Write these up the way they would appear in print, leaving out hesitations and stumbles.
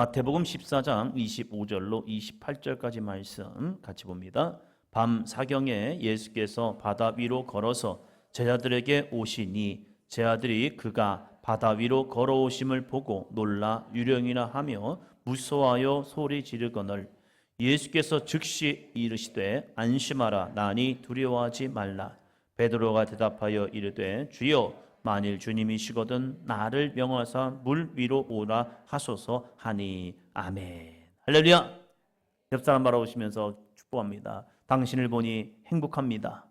마태복음 14장 25절로 28절까지 말씀 같이 봅니다. 밤 사경에 예수께서 바다 위로 걸어서 제자들에게 오시니 제자들이 그가 바다 위로 걸어오심을 보고 놀라 유령이라 하며 무서워하여 소리 지르거늘 예수께서 즉시 이르시되 안심하라 나니 두려워하지 말라. 베드로가 대답하여 이르되 주여 만일 주님이시거든 나를 명하사 물 위로 오라 하소서 하니 아멘. 할렐루야. 옆 사람 바라보시면서 축복합니다. 당신을 보니 행복합니다.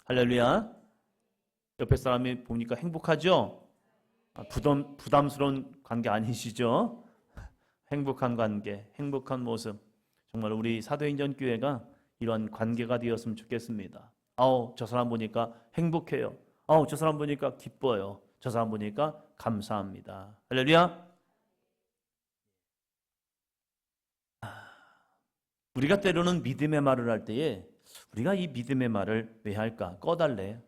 할렐루야. 옆에 사람이 보니까 행복하죠? 부담스러운 관계 아니시죠? 행복한 관계, 행복한 모습. 정말 우리 사도행전 교회가 이런 관계가 되었으면 좋겠습니다. 아우, 저 사람 보니까 행복해요. 아우, 저 사람 보니까 기뻐요. 저 사람 보니까 감사합니다. 할렐루야. 우리가 때로는 믿음의 말을 할 때에 우리가 이 믿음의 말을 왜 할까? 꺼달래.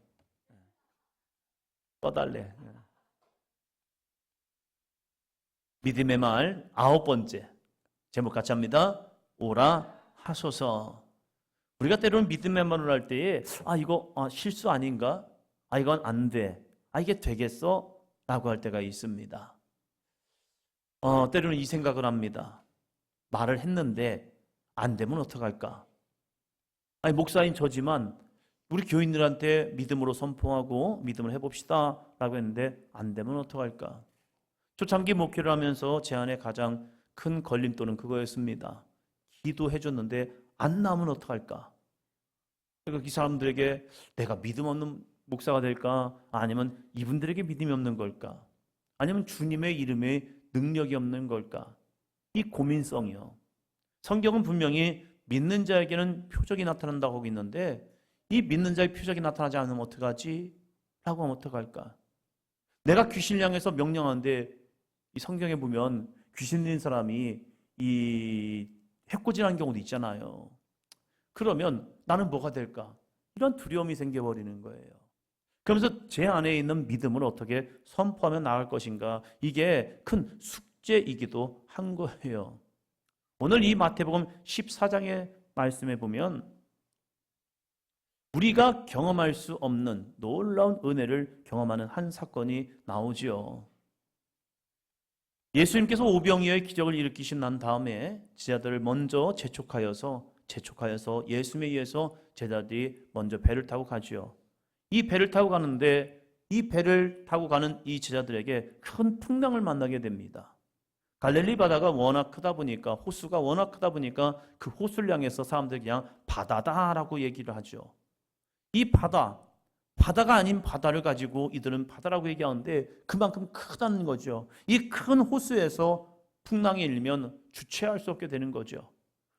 믿음의 말 9번째 제목 같이 합니다. 오라 하소서. 우리가 때로는 믿음의 말을 할 때에 이거 실수 아닌가? 이건 안 돼. 이게 되겠어? 라고 할 때가 있습니다. 때로는 이 생각을 합니다. 말을 했는데 안 되면 어떡할까? 목사인 저지만 우리 교인들한테 믿음으로 선포하고 믿음을 해봅시다 라고 했는데 안 되면 어떡할까? 초창기 목회를 하면서 제 안에 가장 큰 걸림돌은 그거였습니다. 기도해줬는데 안 나오면 어떡할까? 그러니까 이 사람들에게 내가 믿음 없는 목사가 될까? 아니면 이분들에게 믿음이 없는 걸까? 아니면 주님의 이름에 능력이 없는 걸까? 이 고민성이요. 성경은 분명히 믿는 자에게는 표적이 나타난다고 하고 있는데 이 믿는 자의 표적이 나타나지 않으면 어떡하지? 라고 하면 어떡할까? 내가 귀신을 향해서 명령하는데 이 성경에 보면 귀신 들린 사람이 이 해코지라는 경우도 있잖아요. 그러면 나는 뭐가 될까? 이런 두려움이 생겨버리는 거예요. 그러면서 제 안에 있는 믿음을 어떻게 선포하며 나갈 것인가? 이게 큰 숙제이기도 한 거예요. 오늘 이 마태복음 14장의 말씀에 보면 우리가 경험할 수 없는 놀라운 은혜를 경험하는 한 사건이 나오지요. 예수님께서 오병이어의 기적을 일으키신 난 다음에 제자들을 먼저 재촉하여서 예수님에 의해서 제자들이 먼저 배를 타고 가지요. 이 배를 타고 가는데 이 배를 타고 가는 이 제자들에게 큰 풍랑을 만나게 됩니다. 갈릴리 바다가 워낙 크다 보니까 호수가 워낙 크다 보니까 그 호수를 향해서 사람들이 그냥 바다다라고 얘기를 하죠. 이 바다가 아닌 바다를 가지고 이들은 바다라고 얘기하는데 그만큼 크다는 거죠. 이 큰 호수에서 풍랑이 일면 주체할 수 없게 되는 거죠.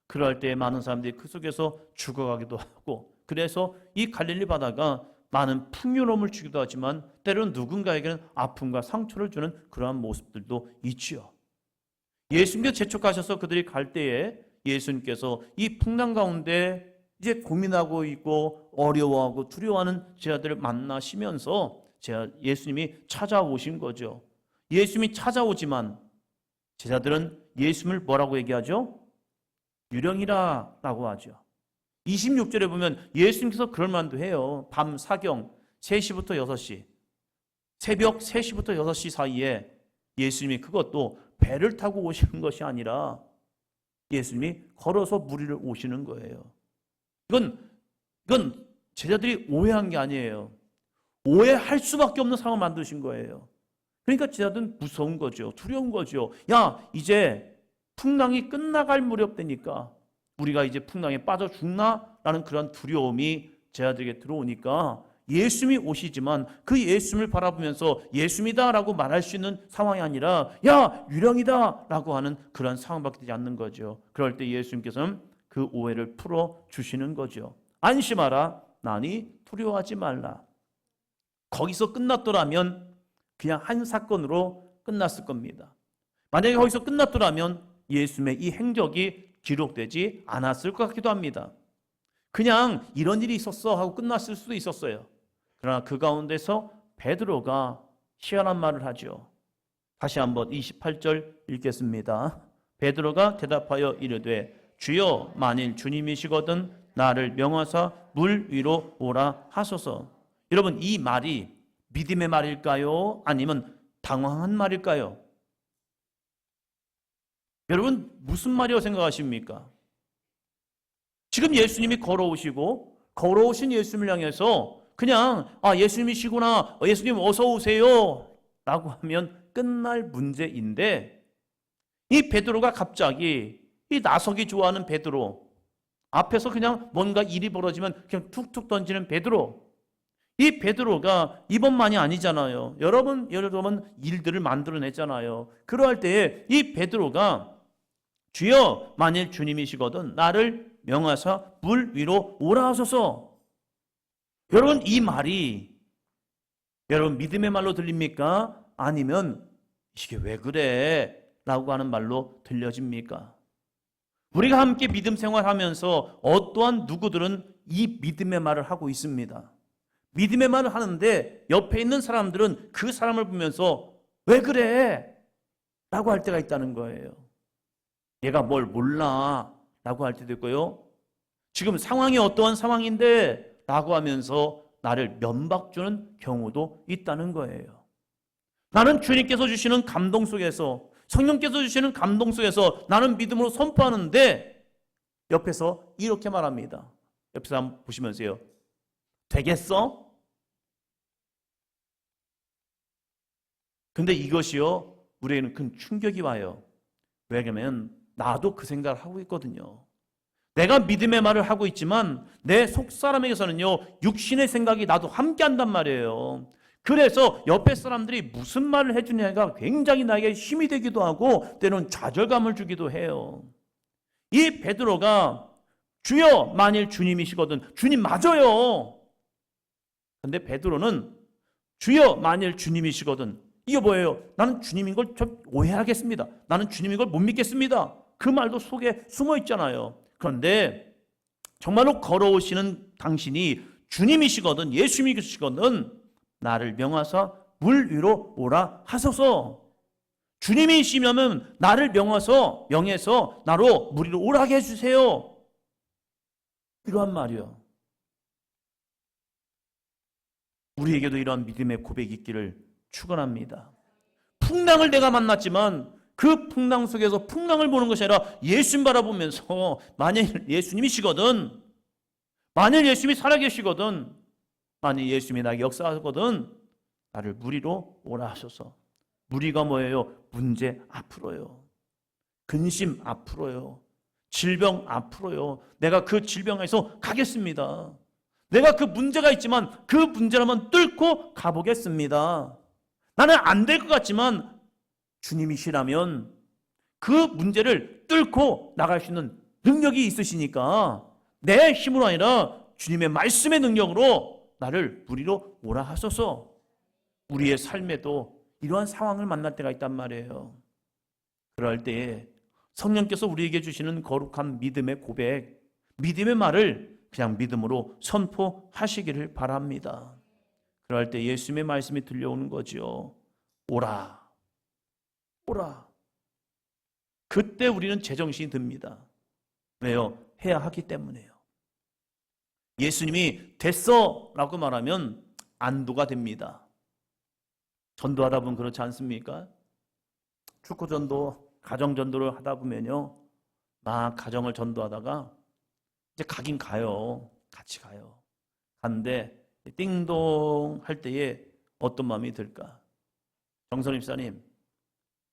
그럴 때 많은 사람들이 그 속에서 죽어가기도 하고 그래서 이 갈릴리 바다가 많은 풍요로움을 주기도 하지만 때로는 누군가에게는 아픔과 상처를 주는 그러한 모습들도 있지요. 예수님께서 재촉하셔서 그들이 갈 때에 예수님께서 이 풍랑 가운데 이제 고민하고 있고 어려워하고 두려워하는 제자들을 만나시면서 예수님이 찾아오신 거죠. 예수님이 찾아오지만 제자들은 예수님을 뭐라고 얘기하죠? 유령이라 라고 하죠. 26절에 보면 예수님께서 그럴 만도 해요. 밤 사경 3시부터 6시 새벽 3시부터 6시 사이에 예수님이 그것도 배를 타고 오시는 것이 아니라 예수님이 걸어서 물 위를 오시는 거예요. 이건 제자들이 오해한 게 아니에요. 오해할 수밖에 없는 상황을 만드신 거예요. 그러니까 제자들은 무서운 거죠. 두려운 거죠. 이제 풍랑이 끝나갈 무렵 되니까 우리가 이제 풍랑에 빠져 죽나? 라는 그런 두려움이 제자들에게 들어오니까 예수님이 오시지만 그 예수님을 바라보면서 예수님이다 라고 말할 수 있는 상황이 아니라 유령이다 라고 하는 그런 상황밖에 되지 않는 거죠. 그럴 때 예수님께서는 그 오해를 풀어주시는 거죠. 안심하라 나니 두려워하지 말라. 거기서 끝났더라면 그냥 한 사건으로 끝났을 겁니다. 만약에 거기서 끝났더라면 예수님의 이 행적이 기록되지 않았을 것 같기도 합니다. 그냥 이런 일이 있었어 하고 끝났을 수도 있었어요. 그러나 그 가운데서 베드로가 희한한 말을 하죠. 다시 한번 28절 읽겠습니다. 베드로가 대답하여 이르되 주여 만일 주님이시거든 나를 명하사 물 위로 오라 하소서. 여러분, 이 말이 믿음의 말일까요? 아니면 당황한 말일까요? 여러분, 무슨 말이라고 생각하십니까? 지금 예수님이 걸어오신 예수님을 향해서 그냥 예수님이시구나, 예수님 어서 오세요 라고 하면 끝날 문제인데, 이 베드로가 갑자기, 이 나서기 좋아하는 베드로, 앞에서 그냥 뭔가 일이 벌어지면 그냥 툭툭 던지는 베드로, 이 베드로가 이번만이 아니잖아요. 여러 번 일들을 만들어냈잖아요. 그러할 때에 이 베드로가 주여 만일 주님이시거든 나를 명하사 물 위로 오라 하소서. 여러분, 이 말이 여러분 믿음의 말로 들립니까? 아니면 이게 왜 그래? 라고 하는 말로 들려집니까? 우리가 함께 믿음 생활하면서 어떠한 누구들은 이 믿음의 말을 하고 있습니다. 믿음의 말을 하는데 옆에 있는 사람들은 그 사람을 보면서 왜 그래? 라고 할 때가 있다는 거예요. 얘가 뭘 몰라? 라고 할 때도 있고요. 지금 상황이 어떠한 상황인데? 라고 하면서 나를 면박 주는 경우도 있다는 거예요. 나는 주님께서 주시는 감동 속에서, 성령께서 주시는 감동 속에서 나는 믿음으로 선포하는데 옆에서 이렇게 말합니다. 옆에서 한번 보시면서요. 되겠어? 근데 이것이요, 우리에게는 큰 충격이 와요. 왜냐하면 나도 그 생각을 하고 있거든요. 내가 믿음의 말을 하고 있지만 내 속사람에게서는요, 육신의 생각이 나도 함께 한단 말이에요. 그래서 옆에 사람들이 무슨 말을 해주냐가 굉장히 나에게 힘이 되기도 하고 때로는 좌절감을 주기도 해요. 이 베드로가 주여 만일 주님이시거든, 주님 맞아요. 근데 베드로는 주여 만일 주님이시거든, 이게 뭐예요? 나는 주님인 걸 좀 오해하겠습니다. 나는 주님인 걸 못 믿겠습니다. 그 말도 속에 숨어 있잖아요. 그런데 정말로 걸어오시는 당신이 주님이시거든, 예수님이시거든 나를 명하사 물 위로 오라 하소서. 주님이시면 나를 명해서 나로 물 위로 오라게 해주세요. 이러한 말이요. 우리에게도 이러한 믿음의 고백이 있기를 축원합니다. 풍랑을 내가 만났지만 그 풍랑 속에서 풍랑을 보는 것이 아니라 예수님 바라보면서 만일 예수님이시거든, 만일 예수님이 살아계시거든, 만일 예수님이 나에게 역사하거든 나를 무리로 오라 하소서. 무리가 뭐예요? 문제 앞으로요. 근심 앞으로요. 질병 앞으로요. 내가 그 질병에서 가겠습니다. 내가 그 문제가 있지만 그 문제를 한번 뚫고 가보겠습니다. 나는 안 될 것 같지만 주님이시라면 그 문제를 뚫고 나갈 수 있는 능력이 있으시니까 내 힘으로 아니라 주님의 말씀의 능력으로 나를 무리로 오라 하소서. 우리의 삶에도 이러한 상황을 만날 때가 있단 말이에요. 그럴 때에 성령께서 우리에게 주시는 거룩한 믿음의 고백, 믿음의 말을 그냥 믿음으로 선포하시기를 바랍니다. 그럴 때 예수님의 말씀이 들려오는 거죠. 오라, 오라. 그때 우리는 제정신이 듭니다. 왜요? 해야 하기 때문에요. 예수님이 됐어 라고 말하면 안도가 됩니다. 전도하다 보면 그렇지 않습니까? 축구전도, 가정전도를 하다 보면요, 막 가정을 전도하다가 이제 가긴 가요. 같이 가요. 갔는데 띵동 할 때에 어떤 마음이 들까? 정선 입사님,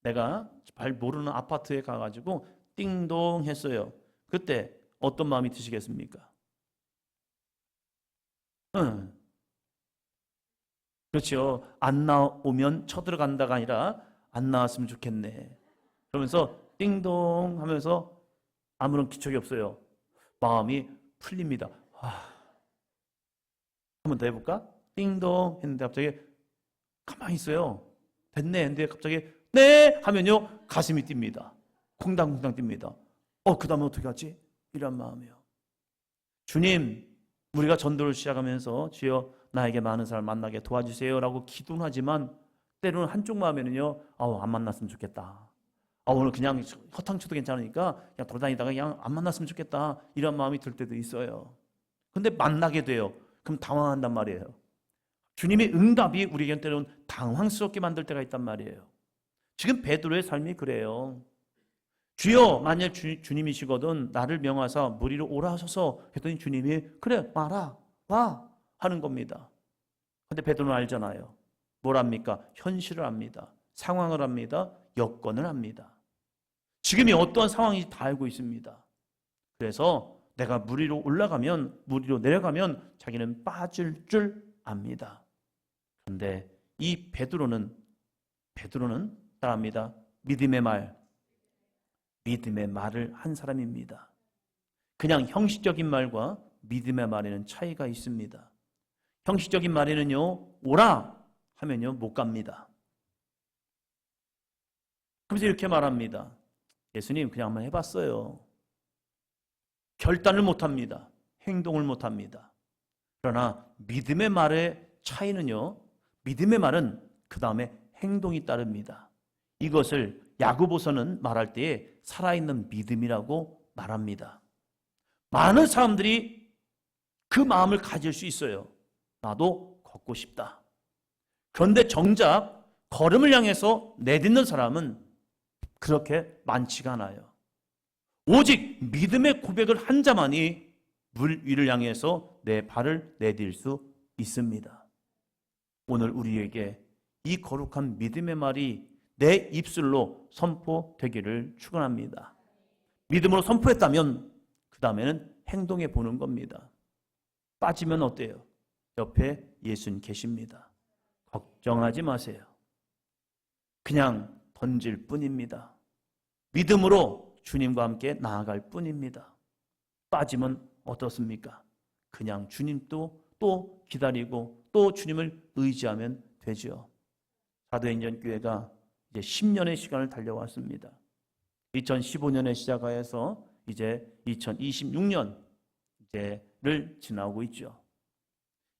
내가 잘 모르는 아파트에 가가지고 띵동 했어요. 그때 어떤 마음이 드시겠습니까? 그렇죠. 안 나오면 쳐들어간다가 아니라 안 나왔으면 좋겠네. 그러면서 띵동 하면서 아무런 기척이 없어요. 마음이 풀립니다. 한번 더 해볼까? 띵동 했는데 갑자기 가만히 있어요. 됐네 했는데 갑자기 네 하면요, 가슴이 뜁니다. 콩당콩당 뜁니다. 그 다음에 어떻게 하지? 이런 마음이요. 주님, 우리가 전도를 시작하면서 주여 나에게 많은 사람 만나게 도와주세요 라고 기도는 하지만 때로는 한쪽 마음에는요, 안 만났으면 좋겠다. 오늘 그냥 허탕쳐도 괜찮으니까 그냥 돌아다니다가 그냥 안 만났으면 좋겠다. 이런 마음이 들 때도 있어요. 근데 만나게 돼요. 그럼 당황한단 말이에요. 주님의 응답이 우리에게 때로는 당황스럽게 만들 때가 있단 말이에요. 지금 베드로의 삶이 그래요. 주여, 만일 주님이시거든 나를 명하사 무리로 오라 하소서 했더니 주님이 그래 와라 와 하는 겁니다. 근데 베드로는 알잖아요. 뭘 압니까? 현실을 압니다. 상황을 압니다. 여건을 압니다. 지금이 어떠한 상황인지 다 알고 있습니다. 그래서 내가 무리로 올라가면 무리로 내려가면 자기는 빠질 줄 압니다. 그런데 이 베드로는 따라합니다. 믿음의 말을 한 사람입니다. 그냥 형식적인 말과 믿음의 말에는 차이가 있습니다. 형식적인 말에는요, 오라 하면요, 못 갑니다. 그래서 이렇게 말합니다. 예수님, 그냥 한번 해봤어요. 결단을 못 합니다. 행동을 못 합니다. 그러나 믿음의 말의 차이는요, 믿음의 말은 그 다음에 행동이 따릅니다. 이것을 야고보서는 말할 때에 살아있는 믿음이라고 말합니다. 많은 사람들이 그 마음을 가질 수 있어요. 나도 걷고 싶다. 그런데 정작 걸음을 향해서 내딛는 사람은 그렇게 많지가 않아요. 오직 믿음의 고백을 한 자만이 물 위를 향해서 내 발을 내딜 수 있습니다. 오늘 우리에게 이 거룩한 믿음의 말이 내 입술로 선포되기를 축원합니다. 믿음으로 선포했다면 그 다음에는 행동해 보는 겁니다. 빠지면 어때요? 옆에 예수님 계십니다. 걱정하지 마세요. 그냥 던질 뿐입니다. 믿음으로 주님과 함께 나아갈 뿐입니다. 빠지면 어떻습니까? 그냥 주님도 또 기다리고 또 주님을 의지하면 되죠. 사도행전 교회가 이제 10년의 시간을 달려왔습니다. 2015년에 시작하여서 이제 2026년을 지나고 있죠.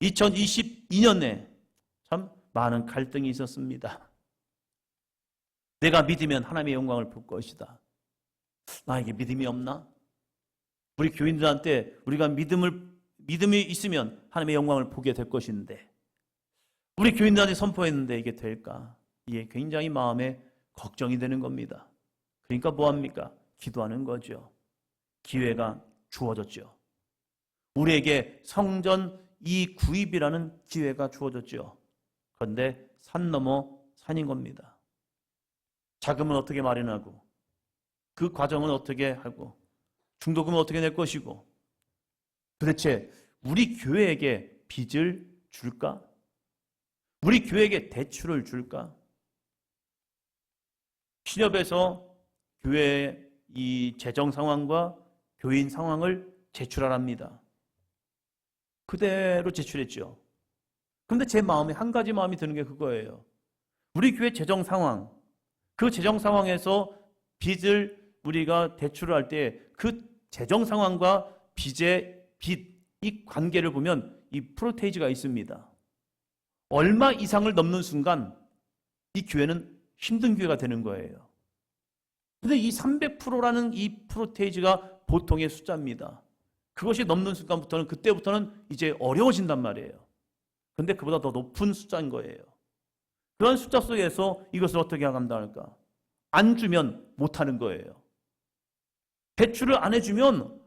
2022년에 참 많은 갈등이 있었습니다. 내가 믿으면 하나님의 영광을 볼 것이다. 나에게 믿음이 없나? 우리 교인들한테 우리가 믿음이 있으면 하나님의 영광을 보게 될 것인데 우리 교인들한테 선포했는데 이게 될까? 이게 굉장히 마음에 걱정이 되는 겁니다. 그러니까 뭐합니까? 기도하는 거죠. 기회가 주어졌죠. 우리에게 성전 이 구입이라는 기회가 주어졌죠. 그런데 산 넘어 산인 겁니다. 자금은 어떻게 마련하고 그 과정은 어떻게 하고 중도금은 어떻게 낼 것이고 도대체 우리 교회에게 빚을 줄까? 우리 교회에게 대출을 줄까? 신협에서 교회의 이 재정 상황과 교인 상황을 제출하랍니다. 그대로 제출했죠. 그런데 제 마음에 한 가지 마음이 드는 게 그거예요. 우리 교회 재정 상황, 그 재정 상황에서 빚을 우리가 대출을 할 때 그 재정 상황과 빚, 이 관계를 보면 이 프로테이지가 있습니다. 얼마 이상을 넘는 순간 이 교회는 힘든 교회가 되는 거예요. 근데 이 300%라는 이 프로테이지가 보통의 숫자입니다. 그것이 넘는 순간부터는 그때부터는 이제 어려워진단 말이에요. 그런데 그보다 더 높은 숫자인 거예요. 그런 숫자 속에서 이것을 어떻게 한다할까? 안 주면 못하는 거예요. 대출을 안 해주면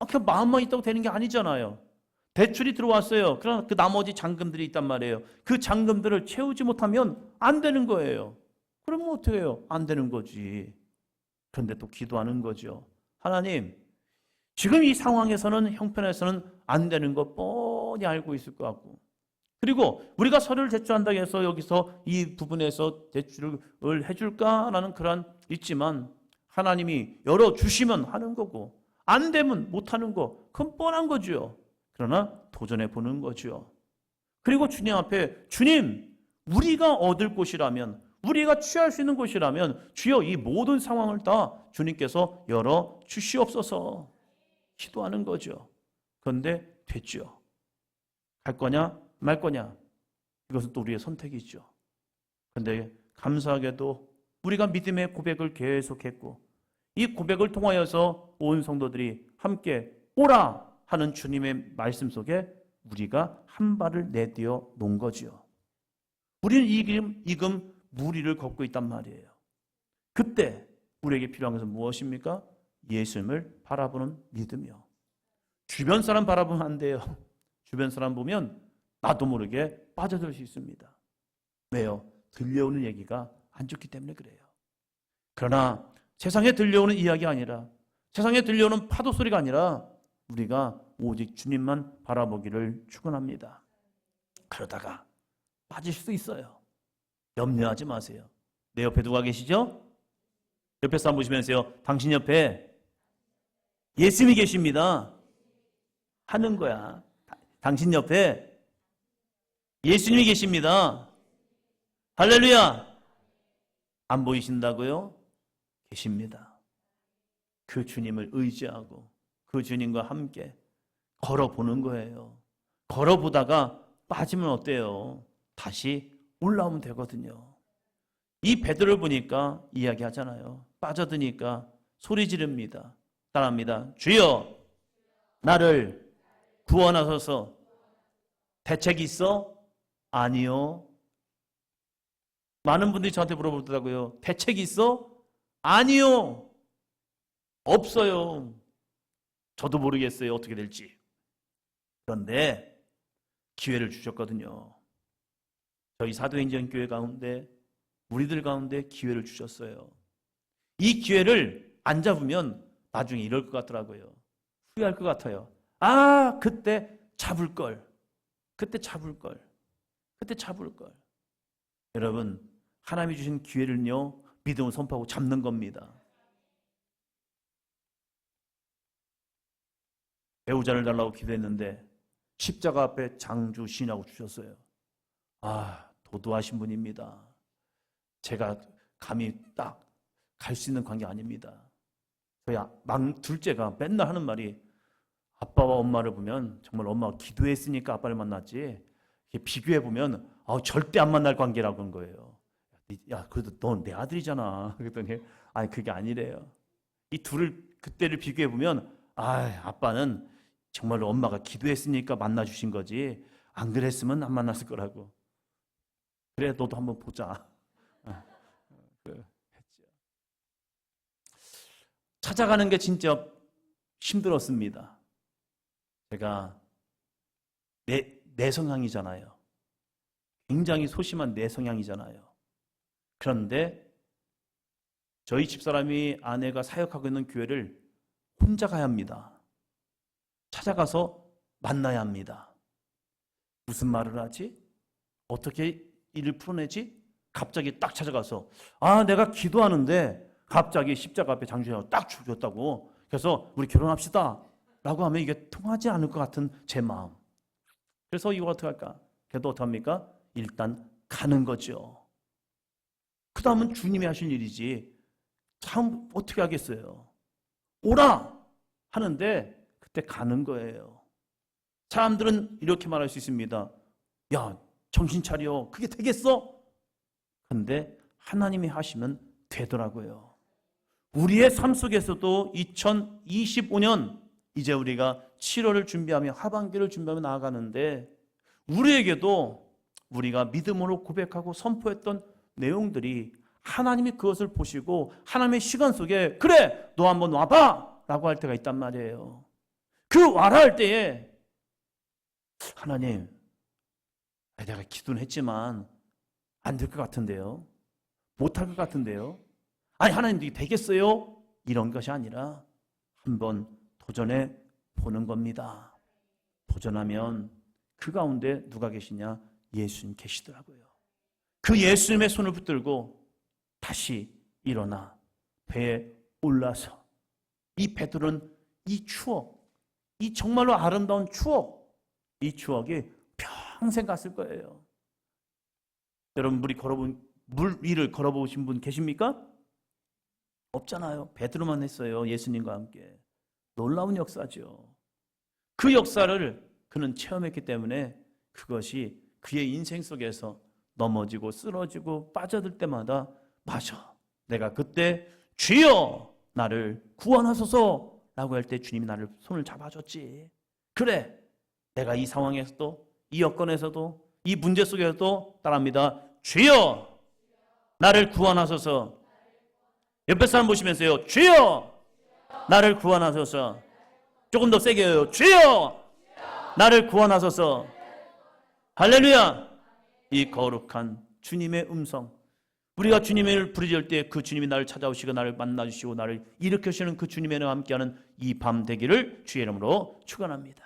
그냥 마음만 있다고 되는 게 아니잖아요. 대출이 들어왔어요. 그러나 그 나머지 잔금들이 있단 말이에요. 그 잔금들을 채우지 못하면 안 되는 거예요. 그러면 어떻게 해요? 안 되는 거지. 그런데 또 기도하는 거죠. 하나님, 지금 이 상황에서는 형편에서는 안 되는 거 뻔히 알고 있을 것 같고 그리고 우리가 서류를 제출한다고 해서 여기서 이 부분에서 대출을 해줄까라는 그런 있지만 하나님이 열어주시면 하는 거고 안 되면 못하는 거 그건 뻔한 거죠. 그러나 도전해 보는 거죠. 그리고 주님 앞에 주님 우리가 얻을 곳이라면 우리가 취할 수 있는 곳이라면 주여 이 모든 상황을 다 주님께서 열어주시옵소서 기도하는 거죠. 그런데 됐죠. 갈 거냐 말 거냐 이것은 또 우리의 선택이죠. 근데 감사하게도 우리가 믿음의 고백을 계속했고 이 고백을 통하여서 온 성도들이 함께 오라 하는 주님의 말씀 속에 우리가 한 발을 내디어 놓은 거지요. 우리는 이금 무리를 걷고 있단 말이에요. 그때 우리에게 필요한 것은 무엇입니까? 예수님을 바라보는 믿음이요. 주변 사람 바라보면 안 돼요. 주변 사람 보면 나도 모르게 빠져들 수 있습니다. 왜요? 들려오는 얘기가 안 좋기 때문에 그래요. 그러나 세상에 들려오는 이야기 아니라 세상에 들려오는 파도 소리가 아니라 우리가 오직 주님만 바라보기를 축원합니다. 그러다가 빠질 수도 있어요. 염려하지 마세요. 내 옆에 누가 계시죠? 옆에 사람 보시면서요. 당신 옆에 예수님이 계십니다. 하는 거야. 당신 옆에 예수님이 계십니다. 할렐루야. 안 보이신다고요? 계십니다. 그 주님을 의지하고 그 주님과 함께 걸어보는 거예요. 걸어보다가 빠지면 어때요? 다시 올라오면 되거든요. 이 베드로를 보니까 이야기하잖아요. 빠져드니까 소리 지릅니다. 따라합니다. 주여 나를 구원하소서. 대책이 있어? 아니요. 많은 분들이 저한테 물어보더라고요. 대책이 있어? 아니요. 없어요. 저도 모르겠어요. 어떻게 될지. 그런데 기회를 주셨거든요. 저희 사도행전 교회 가운데 우리들 가운데 기회를 주셨어요. 이 기회를 안 잡으면 나중에 이럴 것 같더라고요. 후회할 것 같아요. 아, 그때 잡을 걸. 그때 잡을 걸. 그때 잡을 걸. 여러분, 하나님이 주신 기회를요, 믿음을 선포하고 잡는 겁니다. 배우자를 달라고 기도했는데 십자가 앞에 장주 시인하고 주셨어요. 아, 도도하신 분입니다. 제가 감히 딱 갈 수 있는 관계 아닙니다. 저희 둘째가 맨날 하는 말이 아빠와 엄마를 보면 정말 엄마가 기도했으니까 아빠를 만났지 비교해보면 절대 안 만날 관계라고 한 거예요. 야, 그래도 넌 내 아들이잖아. 그랬더니 아니 그게 아니래요. 이 둘을 그때를 비교해보면 아빠는 정말로 엄마가 기도했으니까 만나주신 거지 안 그랬으면 안 만났을 거라고. 그래 너도 한번 보자. 했죠. 찾아가는 게 진짜 힘들었습니다. 제가 내 성향이잖아요. 굉장히 소심한 내 성향이잖아요. 그런데 저희 집사람이 아내가 사역하고 있는 교회를 혼자 가야 합니다. 찾아가서 만나야 합니다. 무슨 말을 하지? 어떻게 일을 풀어내지? 갑자기 딱 찾아가서 내가 기도하는데 갑자기 십자가 앞에 장주하고 딱 주셨다고 그래서 우리 결혼합시다 라고 하면 이게 통하지 않을 것 같은 제 마음. 그래서 이거 어떻게 할까? 그래도 어떻게 합니까? 일단 가는 거죠. 그 다음은 주님이 하실 일이지 참 어떻게 하겠어요? 오라 하는데 그때 가는 거예요. 사람들은 이렇게 말할 수 있습니다. 야, 정신 차려. 그게 되겠어? 근데 하나님이 하시면 되더라고요. 우리의 삶 속에서도 2025년 이제 우리가 7월을 준비하며 하반기를 준비하며 나아가는데 우리에게도 우리가 믿음으로 고백하고 선포했던 내용들이 하나님이 그것을 보시고 하나님의 시간 속에 그래 너 한번 와봐 라고 할 때가 있단 말이에요. 그 와라 할 때에 하나님 내가 기도는 했지만 안 될 것 같은데요. 못할 것 같은데요. 아니 하나님 이게 되겠어요? 이런 것이 아니라 한번 도전해 보는 겁니다. 도전하면 그 가운데 누가 계시냐? 예수님 계시더라고요. 그 예수님의 손을 붙들고 다시 일어나 배에 올라서 이 베드로는 이 추억, 이 정말로 아름다운 추억, 이 추억이 평생 갔을 거예요. 여러분 물 위를 걸어보신 분 계십니까? 없잖아요. 베드로만 했어요. 예수님과 함께. 놀라운 역사죠. 그 역사를 그는 체험했기 때문에 그것이 그의 인생 속에서 넘어지고 쓰러지고 빠져들 때마다 맞아, 내가 그때 주여 나를 구원하소서 라고 할 때 주님이 나를 손을 잡아줬지. 그래, 내가 이 상황에서도, 이 여건에서도, 이 문제 속에서도 따라합니다. 주여 나를 구원하소서. 옆에 사람 보시면서요, 주여 나를 구원하소서. 조금 더 세게 해요. 주여 나를 구원하소서. 할렐루야. 이 거룩한 주님의 음성, 우리가 주님을 부르짖을 때 그 주님이 나를 찾아오시고 나를 만나주시고 나를 일으켜주시는 그 주님의 함께하는 이 밤 되기를 주의 이름으로 축원합니다.